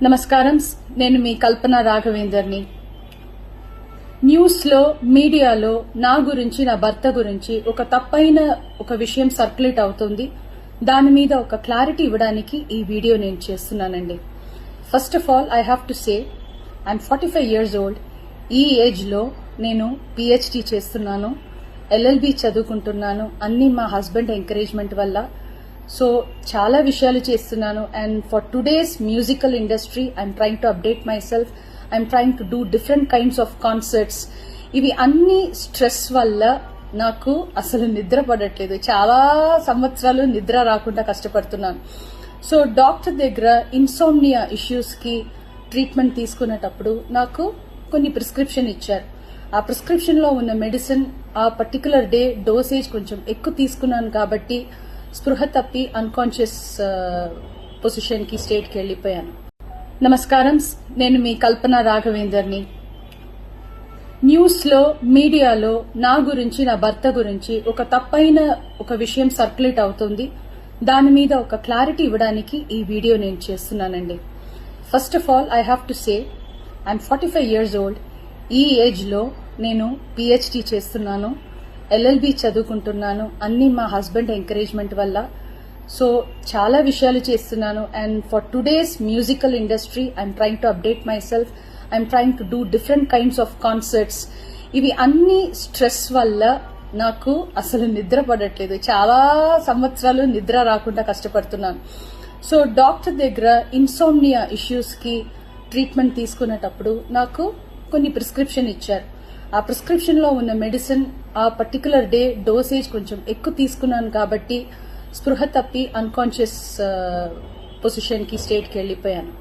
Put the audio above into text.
నమస్కారం. నేను మీ కల్పన రాఘవేందర్ని. న్యూస్లో మీడియాలో నా గురించి, నా భర్త గురించి ఒక తప్పైన ఒక విషయం సర్క్యులేట్ అవుతుంది. దాని మీద ఒక క్లారిటీ ఇవ్వడానికి ఈ వీడియో నేను చేస్తున్నానండి. First of all I have to say I'm 45 years old. ఈ ఏజ్లో నేను పిహెచ్డి చేస్తున్నాను, ఎల్ఎల్బి చదువుకుంటున్నాను. అన్ని మా హస్బెండ్ ఎంకరేజ్మెంట్ వల్ల. సో చాలా విషయాలు చేస్తున్నాను. And for today's musical industry I'm trying to update my self. I'm trying to do different kinds of concerts. ఇవి అన్ని స్ట్రెస్ వల్ల నాకు అసలు నిద్ర పడట్లేదు. చాలా సంవత్సరాలు నిద్ర రాకుండా కష్టపడుతున్నాను. సో డాక్టర్ దగ్గర ఇన్సోమ్నియా ఇష్యూస్కి ట్రీట్మెంట్ తీసుకునేటప్పుడు నాకు కొన్ని ప్రిస్క్రిప్షన్ ఇచ్చారు. ఆ ప్రిస్క్రిప్షన్లో ఉన్న మెడిసిన్ ఆ పర్టికులర్ డే డోసేజ్ కొంచెం ఎక్కువ తీసుకున్నాను కాబట్టి స్పృహ తప్పి అన్కాన్షియస్ పొజిషన్కి స్టేట్కి వెళ్ళిపోయాను. నమస్కారం. నేను మీ కల్పన రాఘవేందర్ని. న్యూస్లో మీడియాలో నా గురించి, నా భర్త గురించి ఒక తప్పైన ఒక విషయం సర్క్యులేట్ అవుతుంది. దాని మీద ఒక క్లారిటీ ఇవ్వడానికి ఈ వీడియో నేను చేస్తున్నానండి. First of all I have to say I'm 45 years old. ఈ ఏజ్లో నేను పిహెచ్డి చేస్తున్నాను, ఎల్ఎల్బి చదువుకుంటున్నాను. అన్ని మా హస్బెండ్ ఎంకరేజ్మెంట్ వల్ల. సో చాలా విషయాలు చేస్తున్నాను. And for today's musical industry I'm trying to update my self. I'm trying to do different kinds of concerts. ఇవి అన్ని స్ట్రెస్ వల్ల నాకు అసలు నిద్ర పడట్లేదు. చాలా సంవత్సరాలు నిద్ర రాకుండా కష్టపడుతున్నాను. సో డాక్టర్ దగ్గర ఇన్సోమ్నియా ఇష్యూస్కి ట్రీట్మెంట్ తీసుకునేటప్పుడు నాకు కొన్ని ప్రిస్క్రిప్షన్ ఇచ్చారు. ఆ ప్రిస్క్రిప్షన్లో ఉన్న మెడిసిన్ ఆ పర్టికులర్ డే డోసేజ్ కొంచెం ఎక్కువ తీసుకున్నాను కాబట్టి స్పృహ తప్పి అన్కాన్షియస్ పొజిషన్కి స్టేట్కి వెళ్ళిపోయాను.